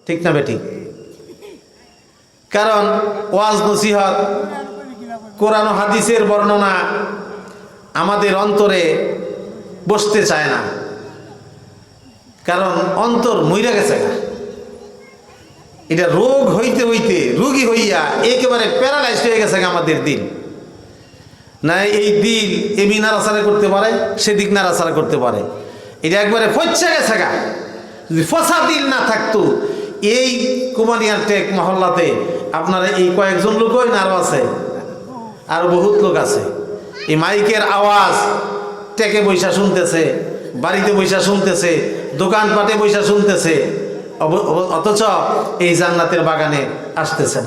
ঠিক না বেঠিক? কারণ ওয়াজ নসিহত কোরআন ও হাদিসের বর্ণনা আমাদের অন্তরে বসতে চায় না, কারণ অন্তর মইরা গেছে। এটা রোগ হইতে হইতে রোগী হইয়া একেবারে প্যারালাইজড হয়ে গেছে আমাদের দিল। না এই দিল এমনি নাড়াচাড়া করতে পারে, সেদিক নাড়াচাড়া করতে পারে, এটা একবারে ফচ্ছে গেছে গা। যদি ফসা দিল না থাকতো, এই কুমারিয়ার টেক মহল্লাতে আপনারা এই কয়েকজন লোক না আরো আছে, আরো বহুত লোক আছে। এই মাইকের আওয়াজ টেকে বৈশা শুনতেছে, বাড়িতে বৈশা শুনতেছে, দোকানপাটে বৈশা শুনতেছে, অথচ এই জান্নাতের বাগানে আসতেছেন।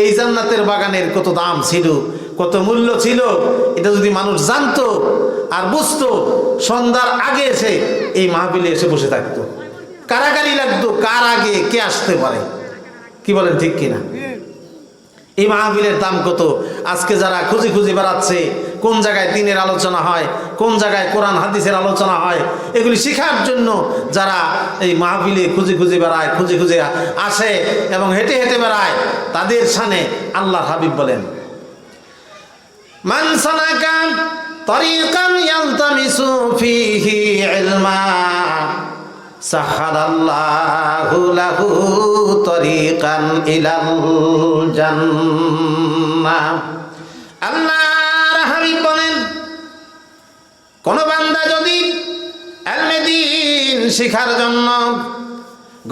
এই জান্নাতের বাগানের কত দাম ছিল, কত মূল্য ছিল, এটা যদি মানুষ জানতো আর বুঝতো, সন্ধ্যার আগে এসে এই মাহফিলে এসে বসে থাকতো। কারাগারি লাগতো কার আগে কে আসতে পারে, কি বলেন ঠিক কিনা? এই মাহফিলের দাম কত? আজকে যারা খুঁজি খুঁজি বেড়াচ্ছে, কোন জায়গায় দ্বীনের আলোচনা হয়, কোন জায়গায় কোরআন হাদিসের আলোচনা হয়, এগুলি শেখার জন্য যারা এই মাহফিলে খুঁজি খুঁজি বেড়ায়, খুঁজি খুঁজি আসে এবং হেঁটে হেঁটে বেড়ায়, তাদের শানে আল্লাহর হাবিব বলেন, মান সালাকা তরিকান ইয়ালতামিসু ফীহি ইলমা সাহারাল্লাহু লাহু তরিকান ইলাল জান্নাহ। আল্লাহর হাবিব বলেন, কোন বান্দা যদি ইলমে দ্বীন শিখার জন্য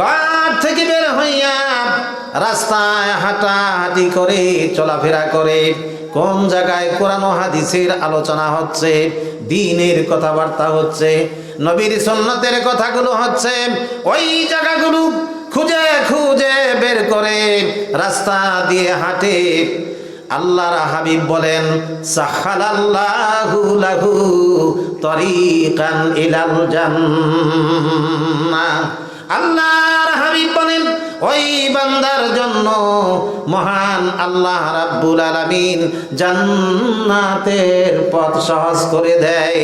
ঘর থেকে বের হইয়া রাস্তায় হাঁটাহাঁটি করে, চলাফেরা করে, কোন জায়গায় কোরআন ও হাদিসের আলোচনা হচ্ছে, দ্বীনের কথাবার্তা হচ্ছে, নবীর সুন্নতের কথাগুলো হচ্ছে, ওই জায়গাগুলো খুঁজে খুঁজে বের করে রাস্তা দিয়ে হাঁটে, আল্লাহর হাবিব বলেন, সাহালাল্লাহু লাহু তরিকান ইলাল জান্নাহ। আল্লাহর হাবিব বলেন, ওই বান্দার জন্য মহান আল্লাহ রাব্বুল আলামিন জান্নাতের পথ সহজ করে দেয়।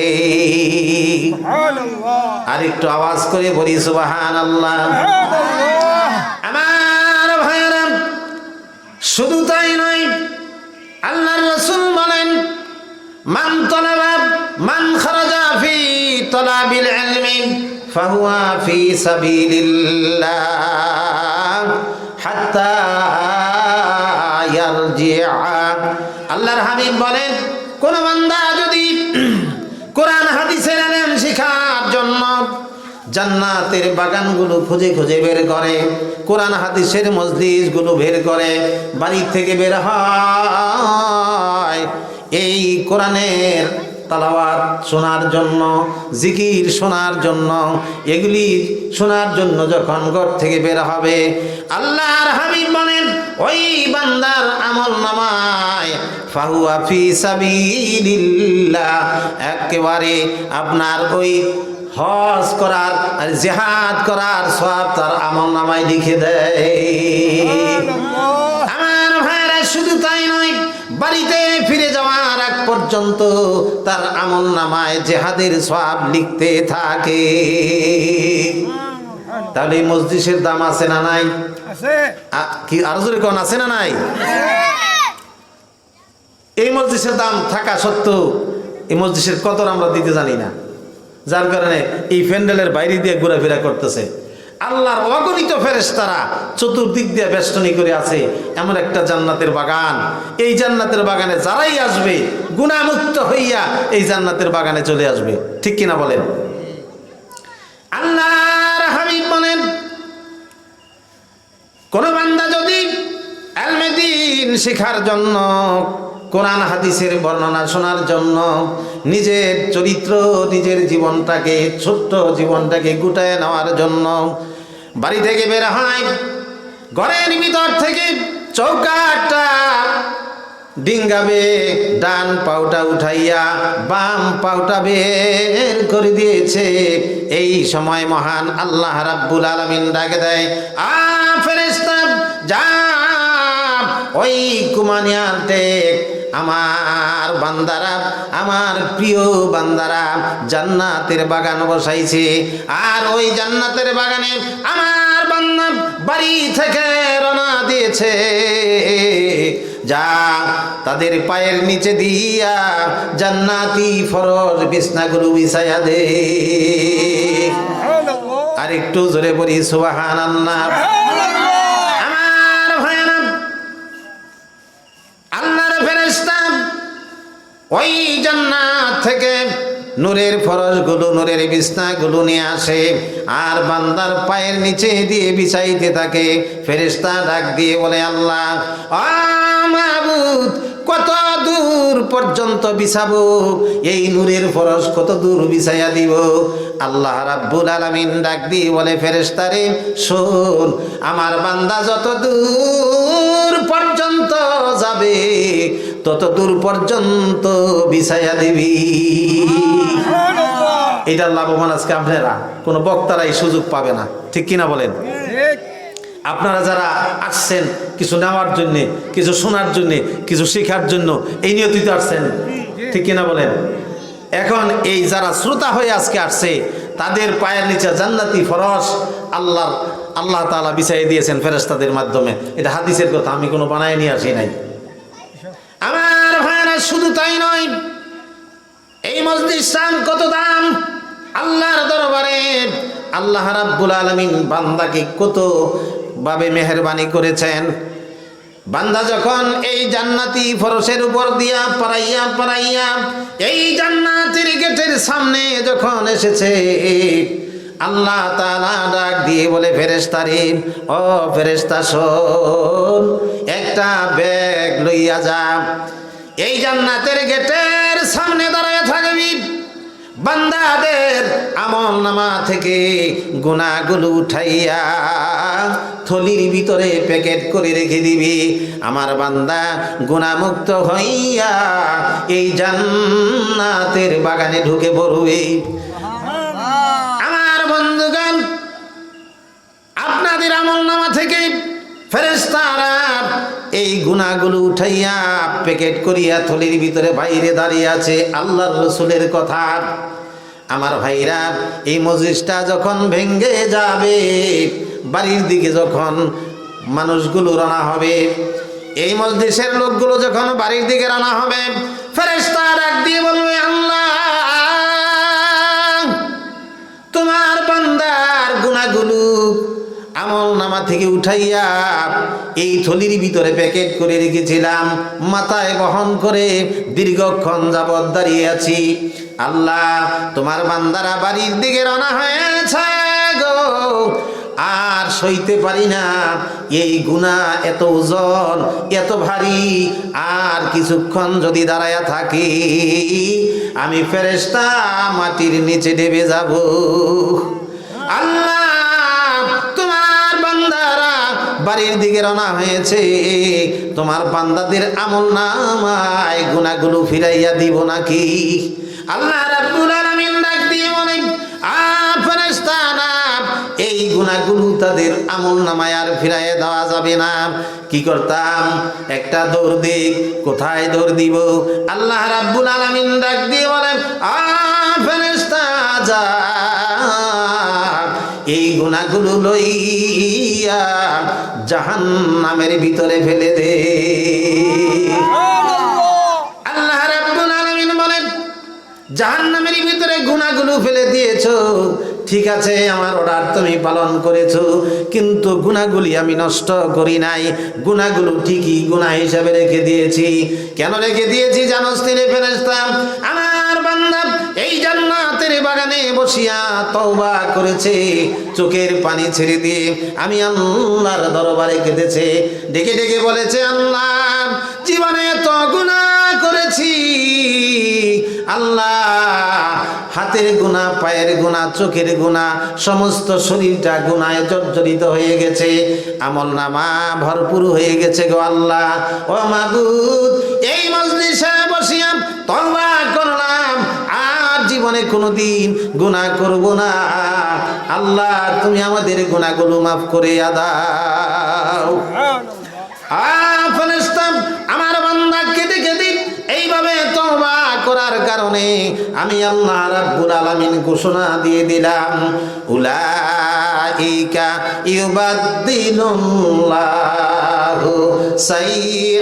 আর একটু আওয়াজ করে বলি সুবহানাল্লাহ। আমার ভাইরা, শুধু তাই নয়, আল্লাহর রাসূল বলেন, মান তালাবা মান খারাজা ফি তালাবিল ইলমি ফাহুয়া ফি সাবিলিল্লাহ হাত্তা ইয়ারজিআ। আল্লাহর হাবিব বলেন, কোন বান্দা যদি কোরআন হাদিসের ইলম শিখার জন্য জান্নাতের বাগানগুলো খুঁজে খুঁজে বের করে, কোরআন হাদিসের মজলিসগুলো বের করে, বাড়ি থেকে বের হয় এই কোরআনের তালাওয়াত শোনার জন্য, জিকির শোনার জন্য, এগুলি শোনার জন্য যখন ঘর থেকে বের হবে, আল্লাহর হাবিব বলেন, ওই বান্দার আমল নামায় ফাহুয়া ফি সাবিলিল্লাহ, একেবারে আপনার ওই হজ করার আর জিহাদ করার সওয়াব তার আমল নামায় লিখে দেয়। আমার ভাইরা, শুধু তাই নয়, বাড়িতে ফিরে যাওয়ার আগ পর্যন্ত তার আমল নামায় জিহাদের সওয়াব লিখতে থাকে। তাহলে এই মজলিসের দাম আছে না নাই? আছে। কি আরো জোরে কোন আছে না নাই? এই মজলিসের দাম থাকা সত্ত্বেও এই মজলিসের কদর আমরা দিতে জানি না, যার কারণে এই প্যান্ডেলের বাইরে দিয়ে ঘোরাফেরা করতেছে। আল্লাহর অগণিত ফেরেশতারা চতুর্দিক দিয়ে বেষ্টনী করে আছে এমন একটা জান্নাতের বাগান। এই জান্নাতের বাগানে যারাই আসবে গুনাহমুক্ত হইয়া এই জান্নাতের বাগানে চলে আসবে, ঠিক কিনা বলেন? আল্লাহর হাবিব বলেন, কোন বান্দা যদি ইলমে দ্বীন শিখার জন্য, কোরআন হাদিসের বর্ণনা শোনার জন্য নিজের চরিত্র, নিজের জীবনটাকে, ছোট্ট জীবনটাকে গুটায় নেওয়ার জন্য বাড়ি থেকে বের হয়, ঘরের ভিতর থেকে চৌকাঠটা ডিঙ্গাবে, ডান পাউটা উঠাইয়া বাম পাউটা বের করে দিয়েছে। এই সময় মহান আল্লাহ রাব্বুল আলামিন ডাকে দেয়, আ ফেরেশতা যা, ওই কুমানিয়ার টেক আমার বান্দারা, আমার প্রিয় বান্দারা জান্নাতের বাগান বসাইছে, আর ওই জান্নাতের বাগানে আমার বান্দা বাড়ি থেকে রওনা দিয়েছে, যা তাদের পায়ের নিচে দিয়া জান্নাতি ফরজ বিছনাগুলো বিছায়া দে। আর একটু জোরে বলি সুবহানাল্লাহ। আমার ভাইরা, আল্লাহর ফেরেশতা ওই জান্নাত থেকে নূরের ফরজগুলো, নূরের বিছনাগুলো নিয়ে আসে আর বান্দার পায়ের নিচে দিয়ে বিছাইতে থাকে। ফেরেশতা ডাক দিয়ে বলে, আল্লাহ মাবুদ, কত দূর পর্যন্ত বিছাবো? এই নূরের ফরজ কত দূর বিছাইয়া দিব? আল্লাহ রাব্বুল আলামিন ডাক দিয়ে বলে, ফেরেশতারে শোন, আমার বান্দা যত দূর পর্যন্ত যাবে তত দূর পর্যন্ত বিছাইয়া দিবি। এটার লাভবান আজকে আপনারা, কোনো বক্তারা এই সুযোগ পাবে না, ঠিক কিনা বলেন? আপনারা যারা আসছেন কিছু নেওয়ার জন্য, কিছু শোনার জন্য, কিছু শেখার জন্য, এই নিয়তিতে আসছেন, ঠিক কিনা বলেন? এখন এই যারা শ্রোতা হয়ে আজকে আসছে তাদের পায়ের নিচে জান্নাতি ফরশ আল্লাহ তাআলা বিছাইয়ে দিয়েছেন ফেরেশতাদের মাধ্যমে। এটা হাদিসের কথা, আমি কোনো বানায় নিয়ে আসি নাই। আমার ভাইরা, শুধু তাই নয়, এই মজলিস কত দাম আল্লাহর দরবারে। আল্লাহ রাব্বুল আলামিন বান্দাকে কত ভাবে মেহেরবানি করেছেন। বান্দা যখন এই জান্নাতি ফরশের উপর দিয়া পারাইয়া এই জান্নাতের গেটের সামনে যখন এসেছে, আল্লাহ তাআলা ডাক দিয়ে বলে, ফেরেশতারে ও ফেরেশতা শোন, একটা ব্যাগ লইয়া যা, এই জান্নাতের গেটের সামনে দাঁড়ায় থাকবি, বান্দাদের আমল নামা থেকে গুনাহগুলো উঠাইয়া থলির ভিতরে প্যাকেট করে রেখে দিবি। আমার বান্দা গুনাহমুক্ত হইয়া এই জান্নাতের বাগানে ঢুকে পড়বে। আমার বন্ধুগণ, আপনাদের আমল নামা থেকে ফেরেশতারা এই গুনাহগুলো উঠাইয়া প্যাকেট করিয়া থলির ভিতরে বাইরে দাঁড়িয়ে আছে। আল্লাহর রাসূলের কথা। আমার ভাইরা, এই মজলিসটা যখন ভেঙ্গে যাবে, বাড়ির দিকে যখন মানুষগুলো রওনা হবে, এই মজলিসের লোকগুলো যখন বাড়ির দিকে রওনা হবে, ফেরেশতা ডাক দিয়ে বলবে, আল্লাহ তোমার বান্দার গুনাহগুলো আমল নামা থেকে উঠাইয়া এই থলির ভিতরে প্যাকেট করে রেখেছিলাম, মাথায় বহন করে দীর্ঘক্ষণ যাবৎ দাঁড়িয়ে আছি। আল্লাহ তোমার বান্দারা বাড়ির দিকে রওনা হয়েছে গো, আর সইতে পারি না, এই গুনাহ এত ওজন, এত ভারী, আর কিছুক্ষণ যদি দাঁড়ায়া থাকি আমি ফেরেশতা মাটির নিচে ডেবে যাব। আল্লাহ তোমার বান্দারা বাড়ির দিকে রওনা হয়েছে, তোমার বান্দাদের আমল নামায় গুনাহগুলো ফিরাইয়া দিব নাকি? আল্লাহ রাব্বুল আলামিন ডাক দিয়ে বলেন, ফেরেশতারা এই গুনাহগুলো তাদের আমল নামায় আর ফিরাইয়া দেওয়া যাবে না। কি করতাম? একটা দৌড় দিক, কোথায় দৌড় দিব? আল্লাহ রাব্বুল আলামিন ডাক দিয়ে বলেন, ফেরেশতা যা, এই গুনাহগুলো লইয়া জাহান্নামের ভিতরে ফেলে দে। আল্লাহ রাব্বুল আলামিন বলেন, জাহান্নামের ভিতরে গুনাহগুলো ফেলে দিয়েছো, ঠিক আছে, আমার অর্ডার তুমি পালন করেছো, কিন্তু গুনাহগুলি আমি নষ্ট করি নাই, গুনাহগুলো ঠিকই গুনাহ হিসাবে রেখে দিয়েছি। কেন রেখে দিয়েছি জানোস তিনি ফেরেশতা? আমার বান্দা এই জান্নাতের বাগানে বসিয়া তওবা করেছে, চোখের পানি ছেড়ে দিয়ে আমি আল্লাহর দরবারে কেঁদেছে, ডেকে ডেকে বলেছে, আল্লাহ জীবনে তো গুনাহ করেছি, আল্লাহ হাতের গুনাহ, পায়ের গুনাহ, চোখের গুনাহ, সমস্ত শরীরটা গুনাহে জর্জরিত হয়ে গেছে, আমল নামা ভরপুর হয়ে গেছে গো আল্লাহ। ও মাবুদ, এই মজলিসে বসিয়া তওবা করলাম, আর জীবনে কোনোদিন গুনাহ করব না। আল্লাহ তুমি আমাদের গুনাহগুলো মাফ করে দাও। ফেরেশতা আমার বান্দা কেঁদে কেঁদে এইভাবে তওবা করার কারণে আমি আল্লাহ রাব্বুল আলামিন ঘোষণা দিয়ে দিলাম, উলাই উলাইকা ইউবাদদিলুল্লাহু